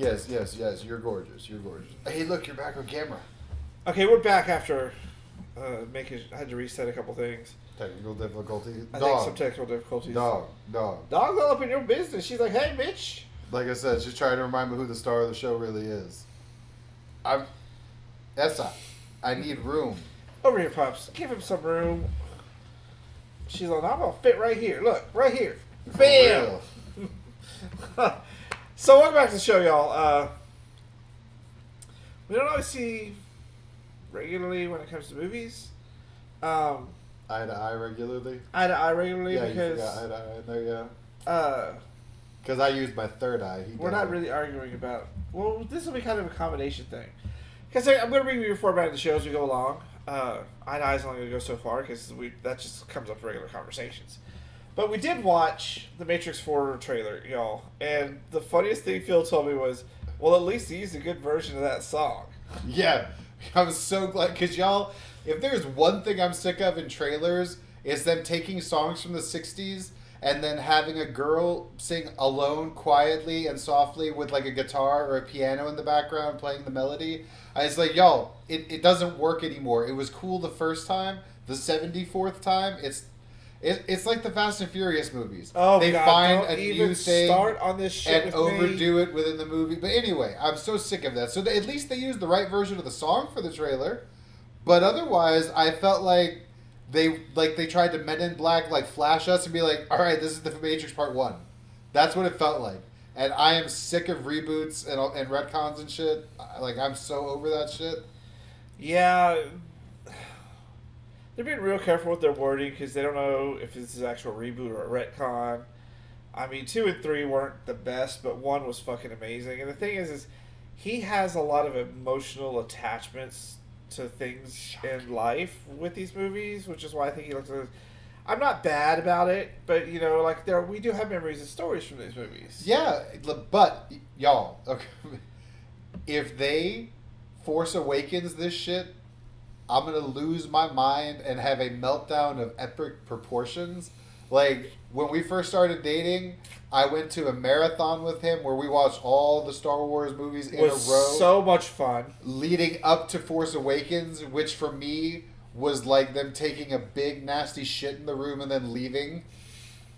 Yes. You're gorgeous. Hey, look, you're back on camera. Okay, we're back after I had to reset a couple things. Technical difficulties. I think some technical difficulties. Dog's all up in your business. She's like, hey, bitch. Like I said, she's trying to remind me who the star of the show really is. Essa, I need room. Over here, Pops. Give him some room. She's like, I'm going to fit right here. Look, right here. Bam! So, welcome back to the show, y'all. We don't always see regularly when it comes to movies. Eye to eye regularly? Eye to eye regularly yeah, because... you forgot eye to eye in there, yeah. Because I used my third eye. We're not really arguing about... Well, this will be kind of a combination thing. Because I'm going to bring you your format of the show as we go along. Eye to eye is only going to go so far because that just comes up for regular conversations. But we did watch the Matrix 4 trailer, y'all. And the funniest thing Phil told me was, well, at least he used a good version of that song. Yeah. I was so glad. Because, y'all, if there's one thing I'm sick of in trailers, it's them taking songs from the 60s and then having a girl sing alone quietly and softly with like a guitar or a piano in the background playing the melody. I was like, y'all, it doesn't work anymore. It was cool the first time. The 74th time, it's like the Fast and Furious movies. Oh, they God, find don't a even new thing start on this shit and with overdo me. it within the movie. But anyway, I'm so sick of that. So at least they used the right version of the song for the trailer. But otherwise, I felt like they tried to Men in Black like flash us and be like, all right, this is the Matrix Part 1. That's what it felt like. And I am sick of reboots and retcons and shit. Like, I'm so over that shit. Yeah. They're being real careful with their wording because they don't know if this is an actual reboot or a retcon. I mean, 2 and 3 weren't the best, but 1 was fucking amazing. And the thing is he has a lot of emotional attachments to things in life with these movies, which is why I think he looks at it. I'm not bad about it, but, you know, like, we do have memories and stories from these movies. Yeah, but, y'all, okay, if they Force Awakens this shit, I'm going to lose my mind and have a meltdown of epic proportions. Like, when we first started dating, I went to a marathon with him where we watched all the Star Wars movies in a row. So much fun. Leading up to Force Awakens, which for me was like them taking a big nasty shit in the room and then leaving.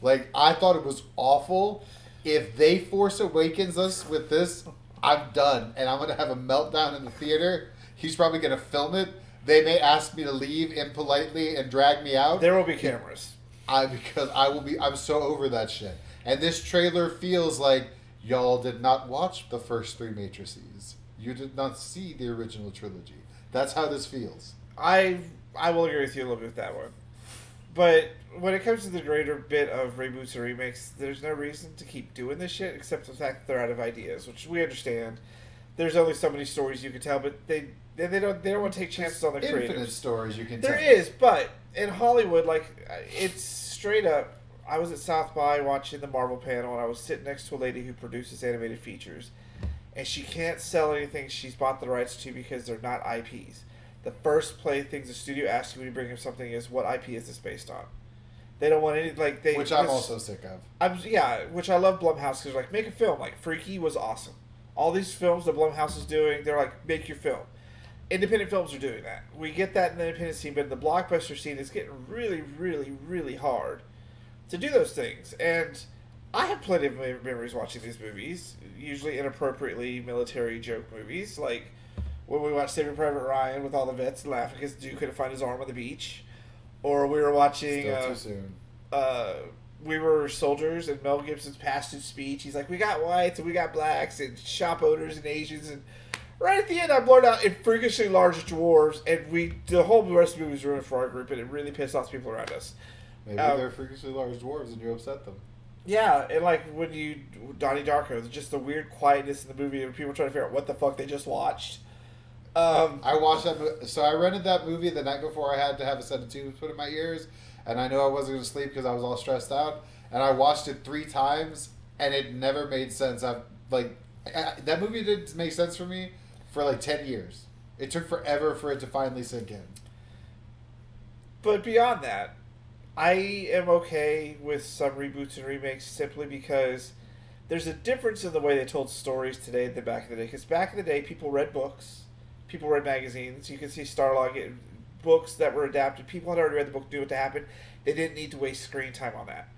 Like, I thought it was awful. If they Force Awakens us with this, I'm done. And I'm going to have a meltdown in the theater. He's probably going to film it. They may ask me to leave impolitely and drag me out. There will be cameras. I'm so over that shit. And this trailer feels like y'all did not watch the first 3 Matrices. You did not see the original trilogy. That's how this feels. I will agree with you a little bit with that one. But when it comes to the greater bit of reboots and remakes, there's no reason to keep doing this shit except the fact that they're out of ideas, which we understand. There's only so many stories you can tell, but they don't want to take chances on the creators. Infinite stories you can tell. There is, but in Hollywood, like, it's straight up. I was at South by watching the Marvel panel, and I was sitting next to a lady who produces animated features, and she can't sell anything she's bought the rights to because they're not IPs. The first play things the studio asks you when you bring them something is, what IP is this based on? They don't want any, like, they... Which I'm also sick of. Which I love Blumhouse, because, like, make a film. Like, Freaky was awesome. All these films that Blumhouse is doing, they're like, make your film. Independent films are doing that. We get that in the independent scene, but in the blockbuster scene, it's getting really, really, really hard to do those things. And I have plenty of memories watching these movies, usually inappropriately military joke movies, like when we watched Saving Private Ryan with all the vets laughing because the dude couldn't find his arm on the beach. Or we were watching... Still too soon. We Were Soldiers, and Mel Gibson's passive speech. He's like, we got whites and we got blacks and shop owners and Asians, and right at the end I blurred out in freakishly large dwarves, and the whole rest of the movie was ruined for our group, and it really pissed off people around us. Maybe they're freakishly large dwarves and you upset them. Yeah, and like when Donnie Darko, just the weird quietness in the movie and people trying to figure out what the fuck they just watched. I watched that so I rented that movie the night before I had to have a set of tubes put in my ears, and I knew I wasn't going to sleep because I was all stressed out, and I watched it 3 times, and it never made sense. That movie didn't make sense for me for like 10 years. It took forever for it to finally sink in. But beyond that, I am okay with some reboots and remakes simply because there's a difference in the way they told stories today than back in the day. Because back in the day, people read books, people read magazines. You can see Starlog getting books that were adapted. People had already read the book, knew what to happen. They didn't need to waste screen time on that.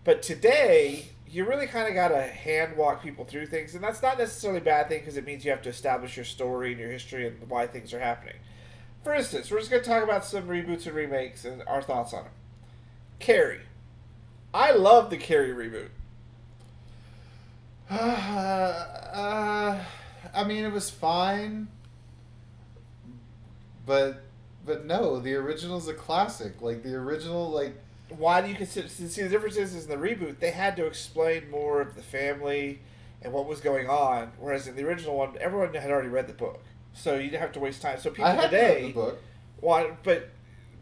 But today, you really kind of got to hand walk people through things, and that's not necessarily a bad thing because it means you have to establish your story and your history and why things are happening. For instance, we're just going to talk about some reboots and remakes and our thoughts on them. Carrie. I love the Carrie reboot. I mean, it was fine, but no, the original's a classic. Like the original, like. Why do you consider? See, the difference is in the reboot they had to explain more of the family and what was going on, whereas in the original one everyone had already read the book, so you didn't have to waste time. So people today, read the book. But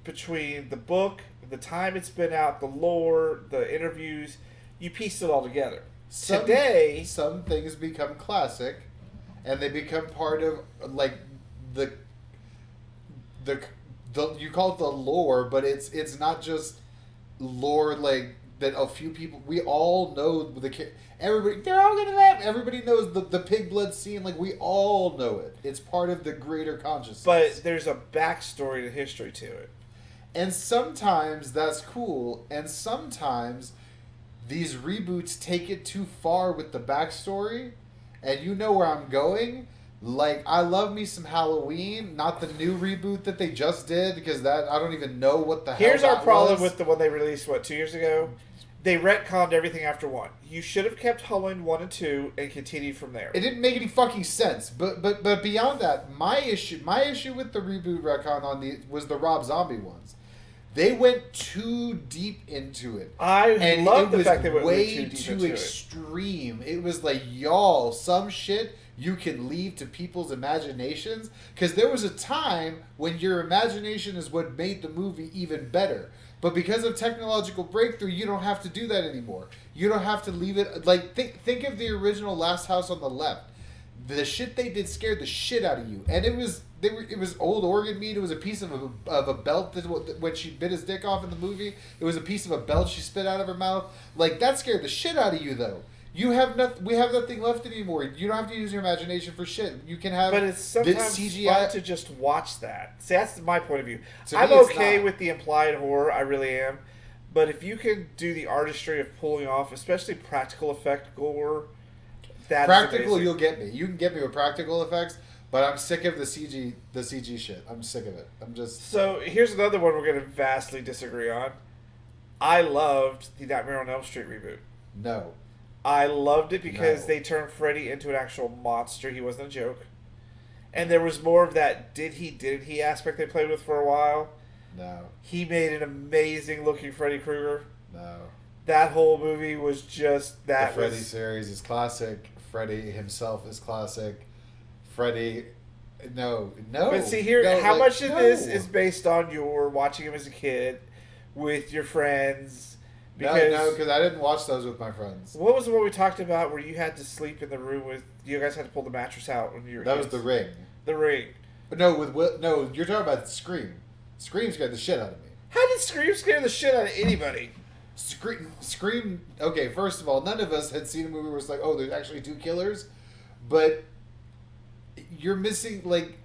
between the book, the time it's been out, the lore, the interviews, you pieced it all together. Today, some things become classic, and they become part of like the you call it the lore, but it's not just lore like that. A few people, we all know everybody. They're all gonna laugh. Everybody knows the pig blood scene. Like we all know it. It's part of the greater consciousness. But there's a backstory to history to it, and sometimes that's cool, and sometimes these reboots take it too far with the backstory, and you know where I'm going. Like, I love me some Halloween, not the new reboot that they just did, because that, I don't even know what the hell Here's our problem was. with the one they released, 2 years ago? They retconned everything after 1. You should have kept Halloween 1 and 2 and continued from there. It didn't make any fucking sense. But beyond that, my issue with the reboot retcon was the Rob Zombie ones. They went too deep into it. I love the fact they went way too deep too into extreme. It was like, y'all, some shit you can leave to people's imaginations, because there was a time when your imagination is what made the movie even better. But because of technological breakthrough, you don't have to do that anymore. You don't have to leave it like think of the original Last House on the Left. The shit they did scared the shit out of you, and it was old organ meat. It was a piece of a belt that when she bit his dick off in the movie, it was a piece of a belt she spit out of her mouth. Like that scared the shit out of you though. We have nothing left anymore. You don't have to use your imagination for shit. You can have. But it's sometimes CGI fun to just watch that. See, that's my point of view. To I'm me, it's okay not. with the implied horror. I really am. But if you can do the artistry of pulling off, especially practical effect gore, that's practical, amazing. you'll get me. You can get me with practical effects, but I'm sick of the CG shit. I'm sick of it. I'm just. So here's another one we're going to vastly disagree on. I loved the Nightmare on Elm Street reboot. No. I loved it because No. they turned Freddy into an actual monster. He wasn't a joke. And there was more of that didn't he aspect they played with for a while. No. He made an amazing looking Freddy Krueger. No. That whole movie was just that. The Freddy series is classic. Freddy himself is classic. Freddy, no. But see here, no, how like, much of no. this is based on your watching him as a kid with your friends? Because I didn't watch those with my friends. What was the one we talked about where you had to sleep in the room with? You guys had to pull the mattress out when you were. That kids? was The Ring. The Ring. But no, you're talking about Scream. Scream scared the shit out of me. How did Scream scare the shit out of anybody? Scream. Okay, first of all, none of us had seen a movie where it's like, oh, there's actually 2 killers, but you're missing like,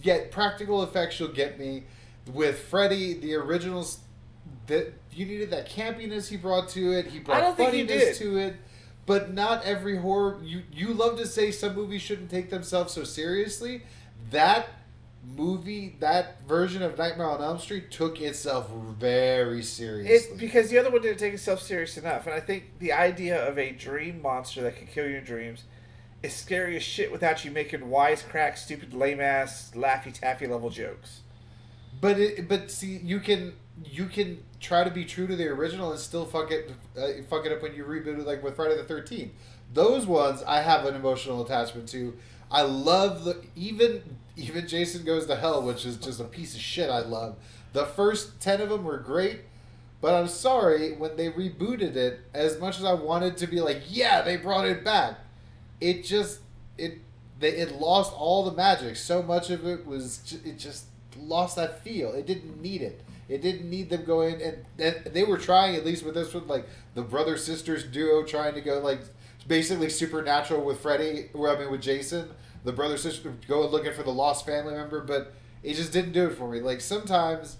yet practical effects you'll get me with Freddy. The originals, that you needed that campiness he brought to it. He brought I don't think he funniness did. to it. But not every horror. You love to say some movies shouldn't take themselves so seriously. That movie, that version of Nightmare on Elm Street took itself very seriously. Because the other one didn't take itself serious enough, and I think the idea of a dream monster that can kill you in dreams is scary as shit without you making wisecrack, stupid, lame ass, laffy taffy level jokes. But see, you can try to be true to the original and still fuck it up when you reboot it, like with Friday the 13th. Those ones I have an emotional attachment to. I love even Jason Goes to Hell, which is just a piece of shit. I love the first 10 of them were great, but I'm sorry when they rebooted it. As much as I wanted to be like, yeah, they brought it back, it lost all the magic. So much of it just lost that feel. It didn't need it. It didn't need them going, and they were trying, at least with this one, like the brother sisters duo trying to go like basically Supernatural with Freddy, with Jason, the brother sister go looking for the lost family member, but it just didn't do it for me. Like sometimes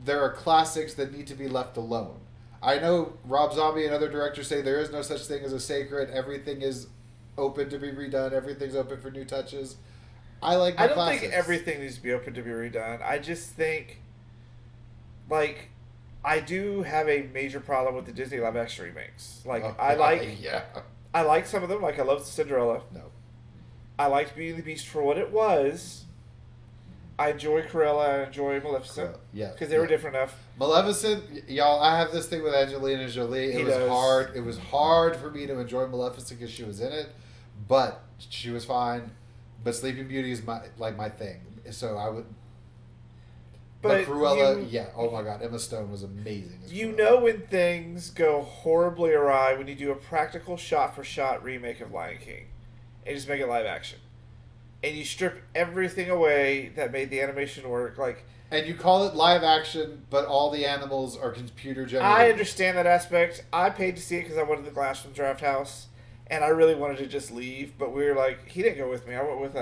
there are classics that need to be left alone. I know Rob Zombie and other directors say there is no such thing as a sacred. Everything is open to be redone. Everything's open for new touches. I like my classics. Think everything needs to be open to be redone. I just think, like, I do have a major problem with the Disney live action remakes. Like, I like some of them. Like, I love Cinderella. No. I liked Beauty and the Beast for what it was. I enjoy Cruella. I enjoy Maleficent. Yeah. Because they were different enough. Maleficent, y'all, I have this thing with Angelina Jolie. It was hard for me to enjoy Maleficent because she was in it, but she was fine. But Sleeping Beauty is my thing. So I would... But Cruella, oh my God, Emma Stone was amazing. You know when things go horribly awry when you do a practical shot-for-shot remake of Lion King and just make it live action. And you strip everything away that made the animation work. And you call it live action, but all the animals are computer generated. I understand that aspect. I paid to see it because I wanted the glass from Draft House. And I really wanted to just leave. But we were like, he didn't go with me. I went with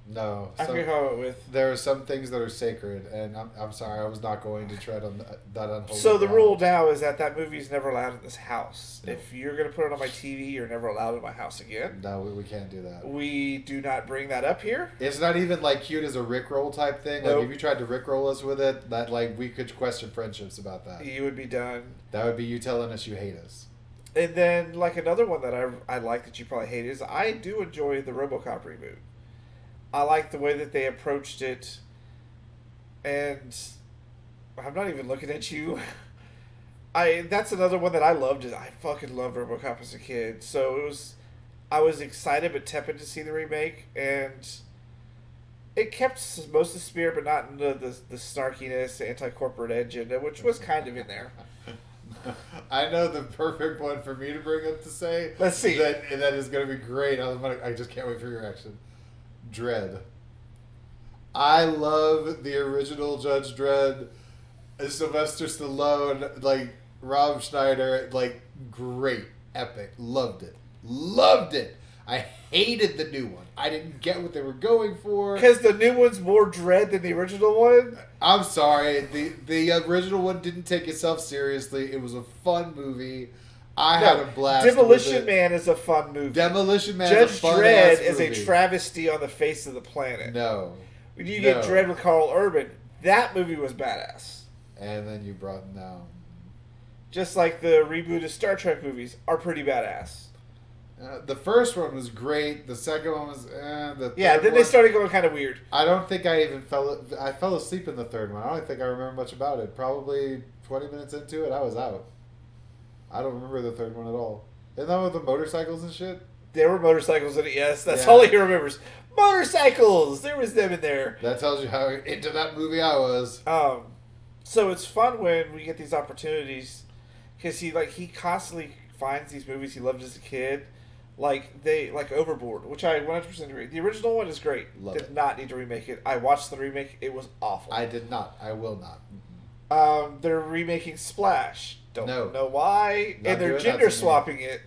No. I forget who I went with. There are some things that are sacred, and I'm sorry, I was not going to tread on that unholy So the ground. rule now is that movie is never allowed in this house. No. If you're going to put it on my TV, you're never allowed in my house again. No, we can't do that. We do not bring that up here. It's not even cute as a Rickroll type thing. Nope. Like if you tried to Rickroll us with it, that we could question friendships about that. You would be done. That would be you telling us you hate us. And then another one that I like that you probably hate is I do enjoy the RoboCop reboot. I like the way that they approached it, and I'm not even looking at you. That's another one that I loved. I fucking loved RoboCop as a kid. So I was excited but tepid to see the remake, and it kept most of the spirit, but not in the snarkiness, the anti-corporate agenda, which was kind of in there. I know the perfect one for me to bring up to say. Let's see. That is going to be great. I just can't wait for your reaction. Dredd. I love the original Judge Dredd. Sylvester Stallone, Rob Schneider, great, epic. Loved it. I hated the new one. I didn't get what they were going for. Because the new one's more dread than the original one? I'm sorry. The original one didn't take itself seriously. It was a fun movie. I had a blast. Demolition Man is a fun movie. Demolition Man Judge is a fun Dredd movie. is a travesty on the face of the planet. No. When you get Dredd with Carl Urban, that movie was badass. And then you brought Just like the reboot of Star Trek movies are pretty badass. The first one was great. The second one was then they started going kind of weird. I don't think I even I fell asleep in the third one. I don't think I remember much about it. Probably 20 minutes into it, I was out. I don't remember the third one at all. Isn't that with the motorcycles and shit? There were motorcycles in it, yes. That's all he remembers. Motorcycles! There was them in there. That tells you how into that movie I was. So it's fun when we get these opportunities because he constantly finds these movies he loved as a kid. Overboard, which I 100% agree. The original one is great. Did not need to remake it. I watched the remake. It was awful. I did not. I will not. They're remaking Splash. Don't know why. Not and they're gender swapping it.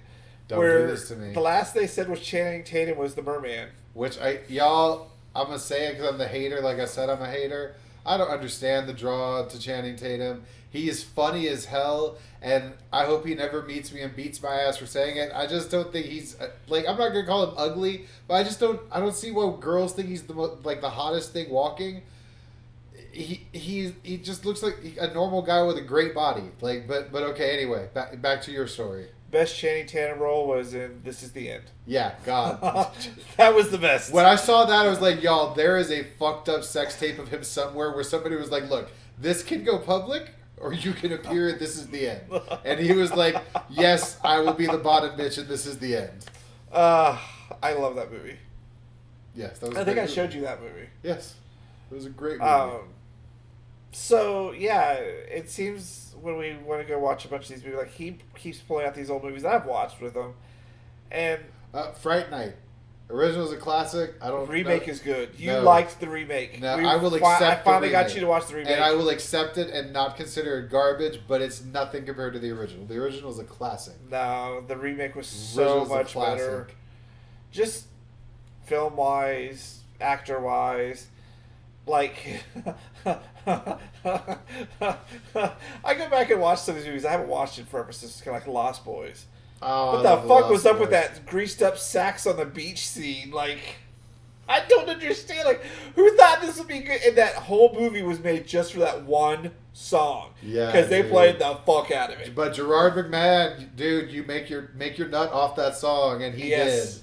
Don't do this to me. The last they said was Channing Tatum was the merman. Which I'm going to say it because I'm the hater. Like I said, I'm a hater. I don't understand the draw to Channing Tatum. He is funny as hell, and I hope he never meets me and beats my ass for saying it. I just don't think he's I'm not gonna call him ugly, but I don't see why girls think he's the the hottest thing walking. He just looks like a normal guy with a great body. But okay. Anyway, back to your story. Best Channing Tatum role was in This Is the End. Yeah, God. That was the best. When I saw that, I was like, y'all, there is a fucked up sex tape of him somewhere where somebody was like, look, this can go public or you can appear at This Is the End. And he was like, yes, I will be the bottom bitch and This Is the End. I love that movie. Yes, that was I think I showed you that movie. Yes. It was a great movie. So, yeah, it seems when we want to go watch a bunch of these movies, he keeps pulling out these old movies that I've watched with him. And Fright Night. Original's a classic. I don't. Remake is good. You No. liked the remake. No, I will accept I finally the got remake. you to watch the remake. And I will accept it and not consider it garbage, but it's nothing compared to the original. The original is a classic. No, the remake was so Original's a much better. classic. Just film wise, actor wise. Like, I go back and watch some of these movies. I haven't watched it forever since kind of like Lost Boys. Oh, What I the love fuck Lost was up with Boys. that greased up sax on the beach scene? Like, I don't understand. Like, who thought this would be good? And that whole movie was made just for that one song. Yeah, because they dude. played the fuck out of it. But Gerard McMahon, dude, you make your nut off that song, and he Yes. did.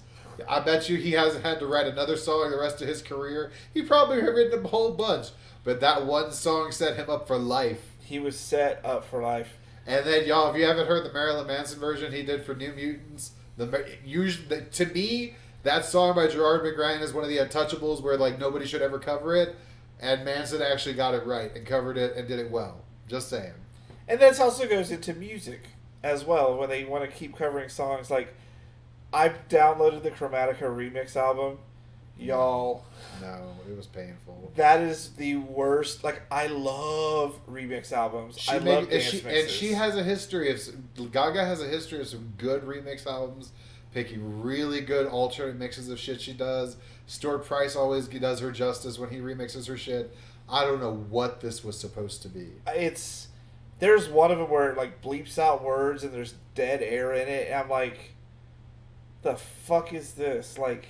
I bet you he hasn't had to write another song the rest of his career. He probably have written a whole bunch, but that one song set him up for life. He was set up for life. And then, y'all, if you haven't heard the Marilyn Manson version he did for New Mutants, to me, that song by Gerard McMahon is one of the untouchables where like nobody should ever cover it, and Manson actually got it right and covered it and did it well. Just saying. And this also goes into music as well, when they want to keep covering songs. Like, I downloaded the Chromatica remix album. Y'all, No, it was painful. that is the worst. Like, I love remix albums. I love dance mixes. And she has a history of Gaga has a history of some good remix albums, picking really good alternate mixes of shit she does. Stuart Price always does her justice when he remixes her shit. I don't know what this was supposed to be. There's one of them where it like bleeps out words and there's dead air in it, and I'm like, the fuck is this? Like,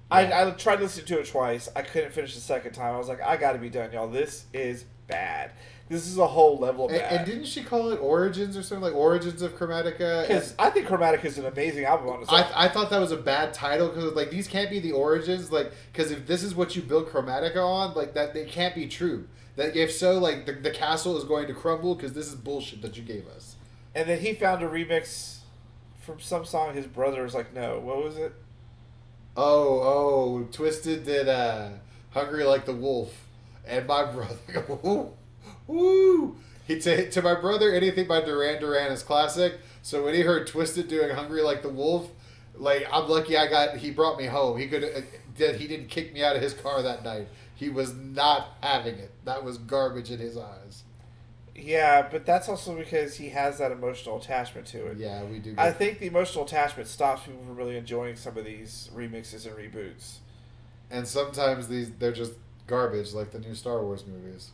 I tried listening to it twice. I couldn't finish the second time. I was like, I gotta be done, y'all. This is bad. This is a whole level of bad. And didn't she call it Origins or something, like Origins of Chromatica? Because I think Chromatica is an amazing album on its own. I thought that was a bad title because like these can't be the origins, like because if this is what you build Chromatica on, like that they can't be true. That if so, like the castle is going to crumble because this is bullshit that you gave us. And then he found a remix from some song his brother was like, no, what was it? Oh, Twisted did Hungry Like the Wolf, and my brother, woo. To my brother, anything by Duran Duran is classic. So when he heard Twisted doing Hungry Like the Wolf, like I'm lucky he brought me home. He didn't kick me out of his car that night. He was not having it. That was garbage in his eyes. Yeah, but that's also because he has that emotional attachment to it. Yeah, we do. I think the emotional attachment stops people from really enjoying some of these remixes and reboots. And sometimes they're just garbage, like the new Star Wars movies.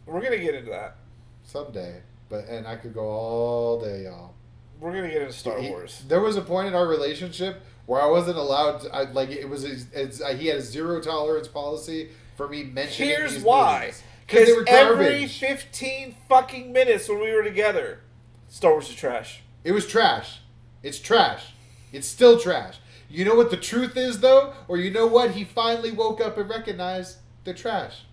We're going to get into that. Someday. And I could go all day, y'all. We're going to get into Star Wars. There was a point in our relationship where I wasn't allowed to, he had a zero tolerance policy for me mentioning Here's these why. movies. Because they were every garbage. 15 fucking minutes when we were together, Star Wars is trash. It was trash. It's trash. It's still trash. You know what the truth is, though? Or you know what? He finally woke up and recognized they're trash.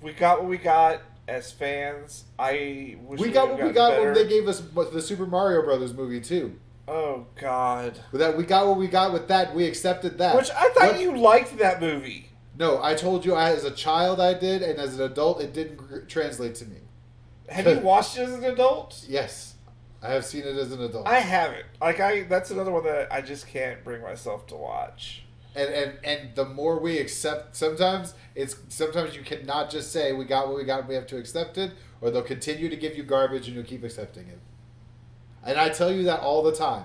We got what we got as fans. I wish We got what we got better. when they gave us the Super Mario Brothers movie, too. Oh, God. We got what we got with that. We accepted that. Which I thought you liked that movie. No, I told you as a child I did, and as an adult it didn't translate to me. Have you watched it as an adult? Yes. I have seen it as an adult. I haven't. That's another one that I just can't bring myself to watch. And the more we accept, sometimes you cannot just say we got what we got and we have to accept it, or they'll continue to give you garbage and you'll keep accepting it. And I tell you that all the time.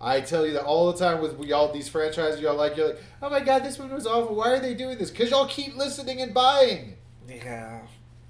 I tell you that all the time with y'all, these franchises y'all like. You're like, oh my god, this one was awful. Why are they doing this? Because y'all keep listening and buying. Yeah.